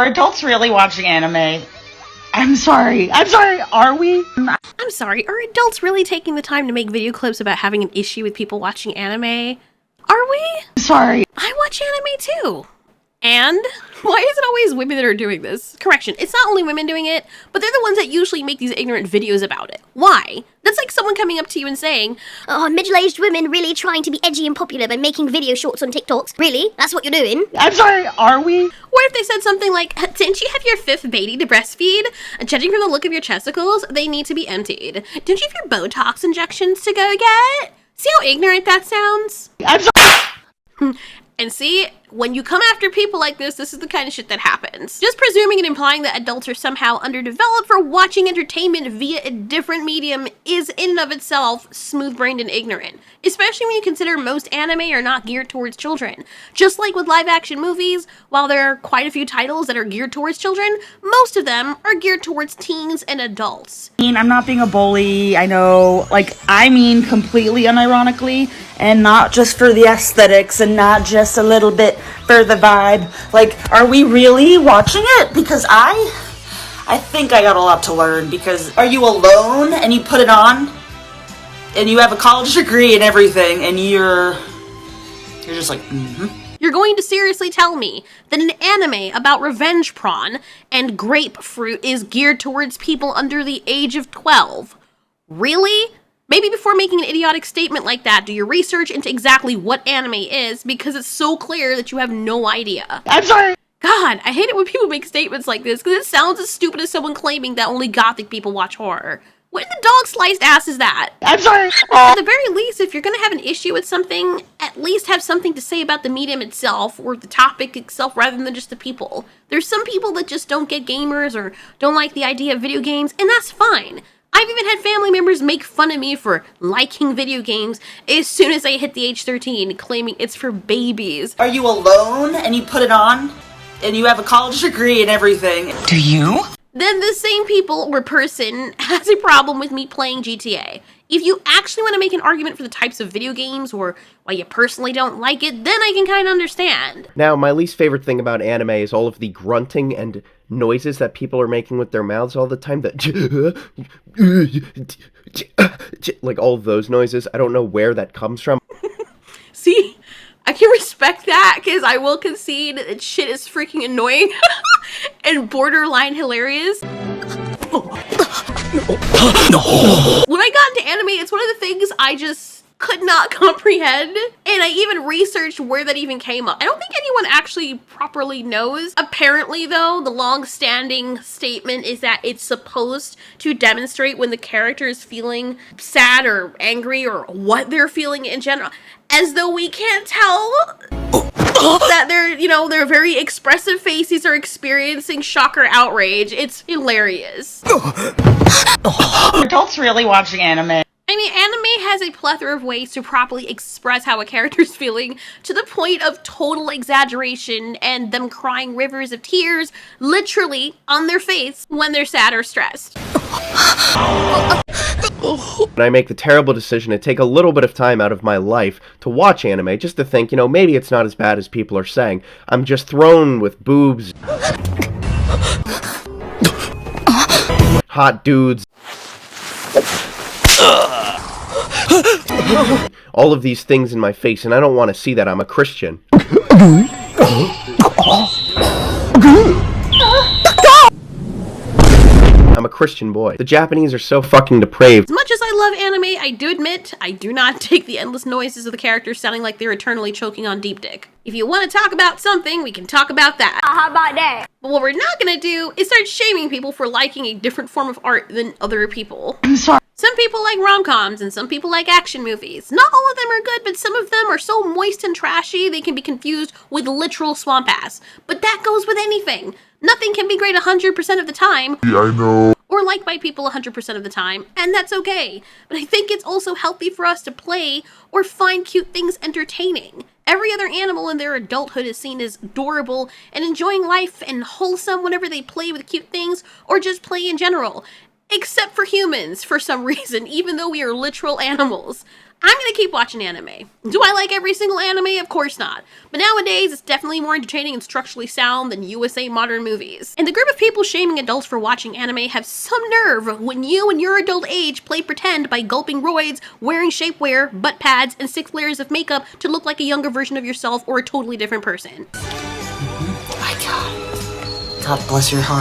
adults really watching anime? I'm sorry, are we? I'm sorry, are adults really taking the time to make video clips about having an issue with people watching anime? Are we? Sorry. I watch anime too. And why is it always women that are doing this? Correction, it's not only women doing it, but they're the ones that usually make these ignorant videos about it. Why? That's like someone coming up to you and saying, "Oh, middle-aged women really trying to be edgy and popular by making video shorts on TikToks. Really? That's what you're doing?" I'm sorry, are we? What if they said something like, "Didn't you have your fifth baby to breastfeed? Judging from the look of your testicles, they need to be emptied. Didn't you have your Botox injections to go get?" See how ignorant that sounds? I'm sorry. And see, when you come after people like this is the kind of shit that happens. Just presuming and implying that adults are somehow underdeveloped for watching entertainment via a different medium is in and of itself smooth-brained and ignorant. Especially when you consider most anime are not geared towards children. Just like with live-action movies, while there are quite a few titles that are geared towards children, most of them are geared towards teens and adults. I'm not being a bully, I know, I mean completely unironically, and not just for the aesthetics and not just a little bit for the vibe. Are we really watching it? Because I think I got a lot to learn, because are you alone and you put it on and you have a college degree and everything and you're just like, You're going to seriously tell me that an anime about revenge prawn and grapefruit is geared towards people under the age of 12? Really? Maybe before making an idiotic statement like that, do your research into exactly what anime is, because it's so clear that you have no idea. I'm sorry. God, I hate it when people make statements like this, because it sounds as stupid as someone claiming that only gothic people watch horror. What in the dog-sliced ass is that? I'm sorry. At the very least, if you're gonna have an issue with something, at least have something to say about the medium itself, or the topic itself, rather than just the people. There's some people that just don't get gamers, or don't like the idea of video games, and that's fine. I've even had family members make fun of me for liking video games as soon as I hit the age 13, claiming it's for babies. Are you alone and you put it on and you have a college degree and everything? Do you? Then the same people or person has a problem with me playing GTA. If you actually want to make an argument for the types of video games or why you personally don't like it, then I can kind of understand. Now, my least favorite thing about anime is all of the grunting and noises that people are making with their mouths all the time. Like all of those noises. I don't know where that comes from. See, I can respect that, because I will concede that shit is freaking annoying and borderline hilarious. When I got into anime, it's one of the things I just could not comprehend, and I even researched where that even came up. I don't think anyone actually properly knows. Apparently, though, the long-standing statement is that it's supposed to demonstrate when the character is feeling sad or angry or what they're feeling in general, as though we can't tell that their very expressive faces are experiencing shock or outrage. It's hilarious. Adults really watching anime? I mean, anime has a plethora of ways to properly express how a character's feeling, to the point of total exaggeration and them crying rivers of tears literally on their face when they're sad or stressed. And I make the terrible decision to take a little bit of time out of my life to watch anime, just to think, maybe it's not as bad as people are saying. I'm just thrown with boobs, hot dudes, all of these things in my face, and I don't want to see that. I'm a Christian. I'm a Christian boy. The Japanese are so fucking depraved. As much as I love anime, I do admit, I do not take the endless noises of the characters sounding like they're eternally choking on deep dick. If you want to talk about something, we can talk about that. How about that? But what we're not gonna do is start shaming people for liking a different form of art than other people. I'm sorry. Some people like rom-coms and some people like action movies. Not all of them are good, but some of them are so moist and trashy they can be confused with literal swamp ass. But that goes with anything. Nothing can be great 100% of the time. Yeah, I know. Or liked by people 100% of the time, and that's okay. But I think it's also healthy for us to play or find cute things entertaining. Every other animal in their adulthood is seen as adorable and enjoying life and wholesome whenever they play with cute things or just play in general. Except for humans, for some reason, even though we are literal animals. I'm gonna keep watching anime. Do I like every single anime? Of course not. But nowadays, it's definitely more entertaining and structurally sound than USA modern movies. And the group of people shaming adults for watching anime have some nerve when you and your adult age play pretend by gulping roids, wearing shapewear, butt pads, and 6 layers of makeup to look like a younger version of yourself or a totally different person. My God. God bless your heart.